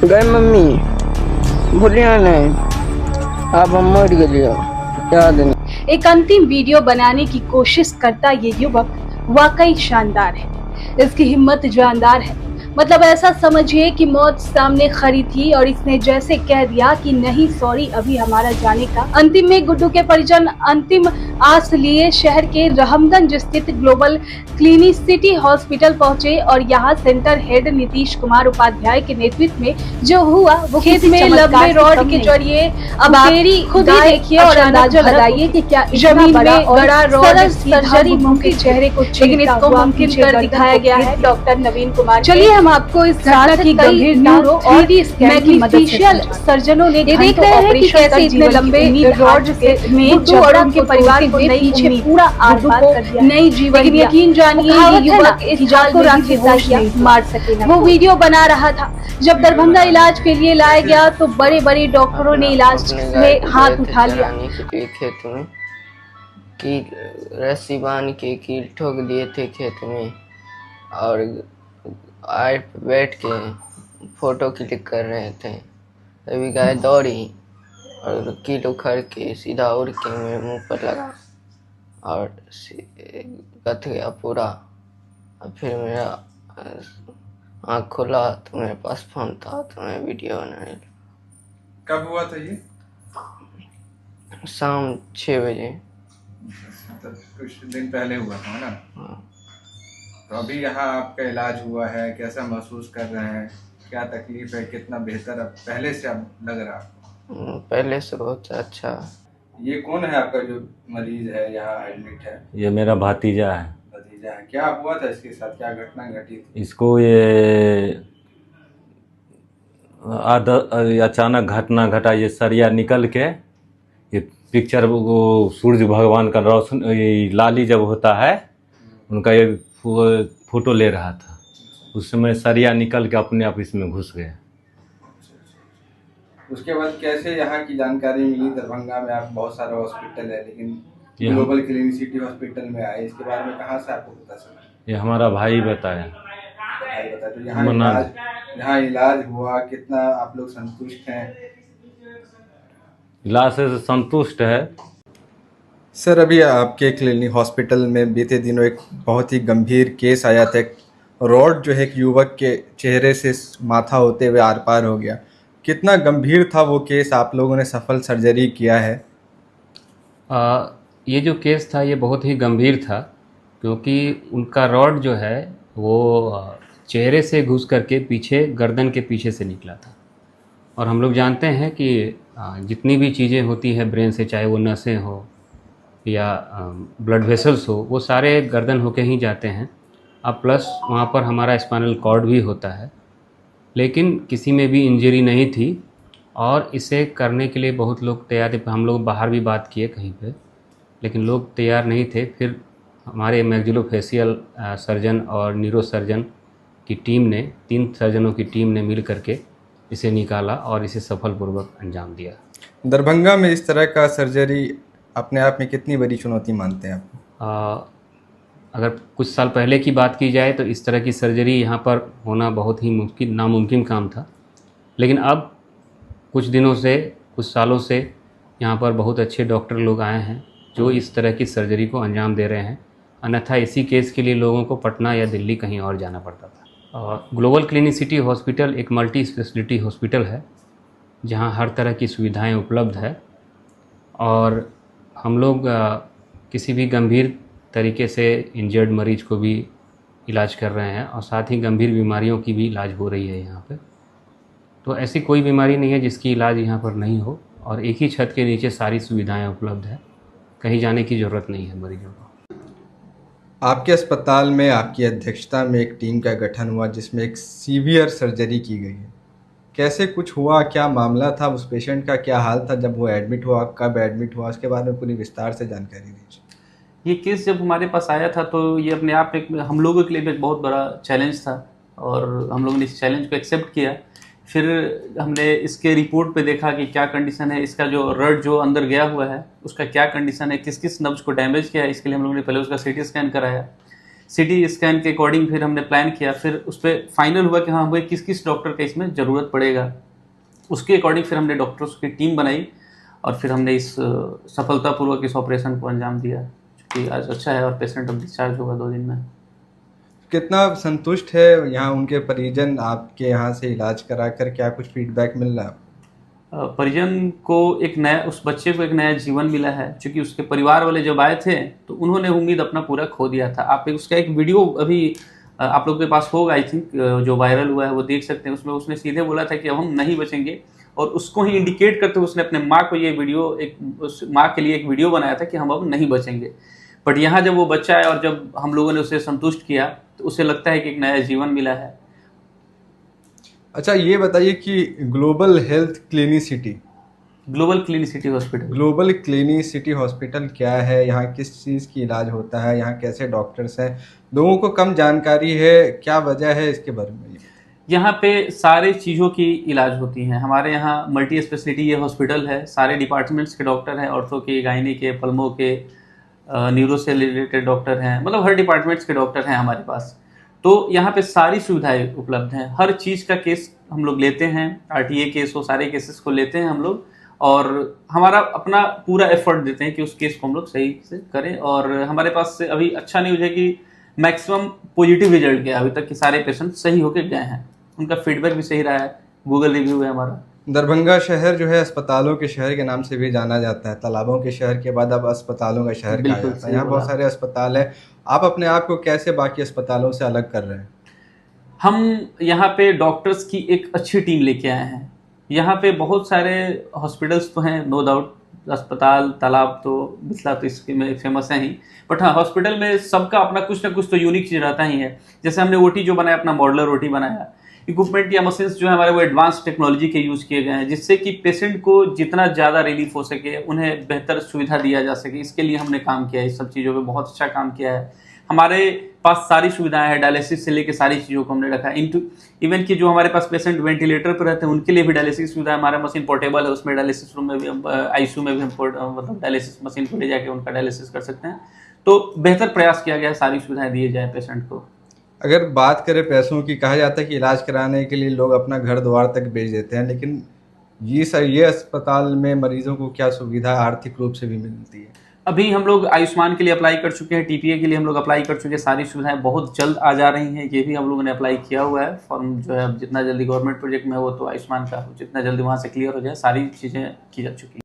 गए मम्मी भूलिया नहीं, अब हम मर गए याद नहीं। एक अंतिम वीडियो बनाने की कोशिश करता ये युवक वाकई शानदार है। इसकी हिम्मत जानदार है। मतलब ऐसा समझिए कि मौत सामने खड़ी थी और इसने जैसे कह दिया कि नहीं सॉरी अभी हमारा जाने का। अंतिम में गुड्डू के परिजन अंतिम आस लिए शहर के रहमगंज स्थित ग्लोबल क्लिनिसिटी हॉस्पिटल पहुंचे और यहां सेंटर हेड नीतीश कुमार उपाध्याय के नेतृत्व में जो हुआ वो खेत में लंबे रॉड के जरिए अब तेरी खुद ही देखिए और अंदाजा लगाइए कि क्या जमीन में गड़ा रॉड सर्जरी मुमकिन चेहरे को, लेकिन इसको मुमकिन कर दिखाया गया है डॉक्टर नवीन कुमार। चलिए हम आपको इस घटना की गंभीर न्यूरो और मैग्नीफिशियल सर्जनों ने देख रहे हैं कि कैसे इतने लंबे रॉड में गुड्डू और उनके परिवार को पीछे पूरा आधार नई जीवन। लेकिन यकीन जानिए ये युवक इस जाल को राखी मार सके। वो वीडियो बना रहा था जब दरभंगा इलाज के लिए लाया गया तो बड़े बड़े डॉक्टरों ने इलाज से हाथ उठा लिया। खेत में की रस्सी बांध के कील ठोक दिए थे खेत में और आड़ पे बैठ के फोटो क्लिक कर रहे थे, तभी गाय दौड़ी और कील उखड़ के सीधा उड़ के मेरे मुंह पर लगा और गथ गया पूरा। और फिर मेरा आँख खुला तो मेरे पास फोन था तो मैं वीडियो बनाने लगा। कब हुआ था ये? शाम 6 बजे। तो कुछ दिन पहले हुआ था ना? हाँ। तो अभी यहाँ आपका इलाज हुआ है, कैसा महसूस कर रहे हैं, क्या तकलीफ है, कितना बेहतर अब पहले से अब लग रहा है? पहले से बहुत अच्छा। ये कौन है आपका जो मरीज है यहाँ एडमिट है? ये मेरा भतीजा है। भतीजा है। क्या हुआ था इसके साथ, क्या घटना घटी थी? इसको ये अचानक घटना घटा, ये सरिया निकल के ये पिक्चर वो सूर्य भगवान का रोशन लाली जब होता है उनका ये फोटो ले रहा था, उस समय सरिया निकल के अपने आप इसमें घुस गया। उसके बाद कैसे यहाँ की जानकारी मिली? दरभंगा में आप बहुत सारा हॉस्पिटल है लेकिन ग्लोबल क्लिनिसिटी हॉस्पिटल में आए, इसके बारे में कहाँ से आपको पता चला? ये हमारा भाई बताया। भाई बताया। तो यहाँ इलाज हुआ, कितना आप लोग संतुष्ट हैं? इलाज से संतुष्ट है। सर अभी आपके क्लिनिक हॉस्पिटल में बीते दिनों एक बहुत ही गंभीर केस आया था। रॉड जो है एक युवक के चेहरे से माथा होते हुए आर पार हो गया। कितना गंभीर था वो केस? आप लोगों ने सफल सर्जरी किया है। ये जो केस था ये बहुत ही गंभीर था क्योंकि उनका रॉड जो है वो चेहरे से घुस करके पीछे गर्दन के पीछे से निकला था। और हम लोग जानते हैं कि जितनी भी चीज़ें होती हैं ब्रेन से, चाहे वो नसें हो या ब्लड वेसल्स हो, वो सारे गर्दन होके ही जाते हैं। अब प्लस वहाँ पर हमारा स्पाइनल कॉर्ड भी होता है, लेकिन किसी में भी इंजरी नहीं थी और इसे करने के लिए बहुत लोग तैयार थे। हम लोग बाहर भी बात किए कहीं पे, लेकिन लोग तैयार नहीं थे। फिर हमारे मैक्सिलोफेशियल सर्जन और न्यूरो सर्जन की टीम ने, 3 सर्जनों की टीम ने मिल करके इसे निकाला और इसे सफलपूर्वक अंजाम दिया। दरभंगा में इस तरह का सर्जरी अपने आप में कितनी बड़ी चुनौती मानते हैं आप? अगर कुछ साल पहले की बात की जाए तो इस तरह की सर्जरी यहाँ पर होना बहुत ही नामुमकिन काम था, लेकिन अब कुछ दिनों से, कुछ सालों से यहाँ पर बहुत अच्छे डॉक्टर लोग आए हैं जो इस तरह की सर्जरी को अंजाम दे रहे हैं। अन्यथा इसी केस के लिए लोगों को पटना या दिल्ली कहीं और जाना पड़ता था। ग्लोबल क्लिनिसिटी हॉस्पिटल एक मल्टी स्पेशलिटी हॉस्पिटल है जहाँ हर तरह की सुविधाएं उपलब्ध है और हम लोग किसी भी गंभीर तरीके से इंजर्ड मरीज को भी इलाज कर रहे हैं और साथ ही गंभीर बीमारियों की भी इलाज हो रही है यहाँ पे। तो ऐसी कोई बीमारी नहीं है जिसकी इलाज यहाँ पर नहीं हो और एक ही छत के नीचे सारी सुविधाएं उपलब्ध है, कहीं जाने की ज़रूरत नहीं है मरीजों को। आपके अस्पताल में आपकी अध्यक्षता में एक टीम का गठन हुआ जिसमें एक सीवियर सर्जरी की गई है। कैसे कुछ हुआ, क्या मामला था, उस पेशेंट का क्या हाल था जब वो एडमिट हुआ, कब एडमिट हुआ, उसके बारे में पूरी विस्तार से जानकारी दीजिए। ये केस जब हमारे पास आया था तो ये अपने आप में हम लोगों के लिए एक बहुत बड़ा चैलेंज था और हम लोगों ने इस चैलेंज को एक्सेप्ट किया। फिर हमने इसके रिपोर्ट पे देखा कि क्या कंडीशन है, इसका जो रड जो अंदर गया हुआ है उसका क्या कंडीशन है, किस किस नब्ज को डैमेज किया है। इसके लिए हम लोगों ने पहले उसका CT स्कैन कराया। सिटी स्कैन के अकॉर्डिंग फिर हमने प्लान किया, फिर उस पर फाइनल हुआ कि हाँ भाई किस किस डॉक्टर का इसमें ज़रूरत पड़ेगा। उसके अकॉर्डिंग फिर हमने डॉक्टर्स की टीम बनाई और फिर हमने इस सफलतापूर्वक इस ऑपरेशन को अंजाम दिया, कि आज अच्छा है और पेशेंट अब डिस्चार्ज होगा 2 दिन में। कितना संतुष्ट है यहाँ उनके परिजन आपके यहाँ से इलाज कराकर, क्या कुछ फीडबैक मिल रहा है? परिजन को एक नया, उस बच्चे को एक नया जीवन मिला है, क्योंकि उसके परिवार वाले जब आए थे तो उन्होंने उम्मीद अपना पूरा खो दिया था। आप उसका एक वीडियो अभी आप लोगों के पास होगा, आई थिंक, जो वायरल हुआ है, वो देख सकते हैं। उसमें उसने सीधे बोला था कि अब हम नहीं बचेंगे, और उसको ही इंडिकेट करते हुए उसने अपने माँ को ये वीडियो, उस माँ के लिए एक वीडियो बनाया था कि हम अब नहीं बचेंगे। बट यहाँ जब वो बच्चा है और जब हम लोगों ने उसे संतुष्ट किया तो उसे लगता है कि एक नया जीवन मिला है। अच्छा, ये बताइए कि ग्लोबल हेल्थ क्लिनिसिटी हॉस्पिटल क्या है, यहाँ किस चीज़ की इलाज होता है, यहाँ कैसे डॉक्टर्स हैं? लोगों को कम जानकारी है, क्या वजह है, इसके बारे में? यहाँ पे सारे चीज़ों की इलाज होती हैं। हमारे यहाँ मल्टी स्पेशलिटी ये हॉस्पिटल है, सारे डिपार्टमेंट्स के डॉक्टर हैं, ऑर्थो के, गायनी के, पल्मो के, न्यूरो से रिलेटेड डॉक्टर हैं, मतलब हर डिपार्टमेंट्स के डॉक्टर हैं हमारे पास। तो यहाँ पे सारी सुविधाएं उपलब्ध हैं। हर चीज़ का केस हम लोग लेते हैं, आरटीए केस हो, सारे केसेस को लेते हैं हम लोग, और हमारा अपना पूरा एफर्ट देते हैं कि उस केस को हम लोग सही से करें। और हमारे पास से अभी अच्छा न्यूज़ है कि मैक्सिमम पॉजिटिव रिजल्ट गया अभी तक, कि सारे पेशेंट सही होकर गए हैं, उनका फीडबैक भी सही रहा है, गूगल रिव्यू है हमारा। दरभंगा शहर जो है अस्पतालों के शहर के नाम से भी जाना जाता है। तालाबों के शहर के बाद अब अस्पतालों का शहर कहा जाता है। यहाँ बहुत सारे अस्पताल हैं। आप अपने आप को कैसे बाकी अस्पतालों से अलग कर रहे हैं? हम यहाँ पे डॉक्टर्स की एक अच्छी टीम लेके आए हैं। यहाँ पे बहुत सारे हॉस्पिटल्स तो हैं, नो डाउट, अस्पताल, तालाब तो, बिस्ला तो इसके में फेमस है ही, बट हाँ, हॉस्पिटल में सबका अपना कुछ ना कुछ तो यूनिक चीज़ रहता ही है। जैसे हमने ओटी जो बनाया, अपना मॉडलर ओटी बनाया, इक्विपमेंट या मशीन्स जो है हमारे वो एडवांस टेक्नोलॉजी के यूज़ किए गए हैं, जिससे कि पेशेंट को जितना ज़्यादा रिलीफ हो सके, उन्हें बेहतर सुविधा दिया जा सके, इसके लिए हमने काम किया है। इस सब चीज़ों पे बहुत अच्छा काम किया है। हमारे पास सारी सुविधाएं हैं, डायलिसिस से लेके सारी चीज़ों को हमने रखा है। इवन कि जो हमारे पास पेशेंट वेंटिलेटर पर रहते हैं उनके लिए भी डायलिसिस सुविधा है। हमारा मशीन पोर्टेबल है, उसमें डायलिसिस रूम में भी हम, आईसीयू में भी हम मतलब डायलिसिस मशीन को ले जाके उनका डायलिसिस कर सकते हैं। तो बेहतर प्रयास किया गया है, सारी सुविधाएं दी जाए पेशेंट को। अगर बात करें पैसों की, कहा जाता है कि इलाज कराने के लिए लोग अपना घर द्वार तक भेज देते हैं, लेकिन ये अस्पताल में मरीजों को क्या सुविधा आर्थिक रूप से भी मिलती है? अभी हम लोग आयुष्मान के लिए अप्लाई कर चुके हैं, टीपीए के लिए हम लोग अप्लाई कर चुके हैं। सारी सुविधाएं बहुत जल्द आ जा रही हैं, ये भी हम लोगों ने अप्लाई किया हुआ है। फॉर्म जो है जितना जल्दी गवर्नमेंट प्रोजेक्ट में हो, तो आयुष्मान का जितना जल्दी वहाँ से क्लियर हो जाए, सारी चीज़ें की जा चुकी हैं।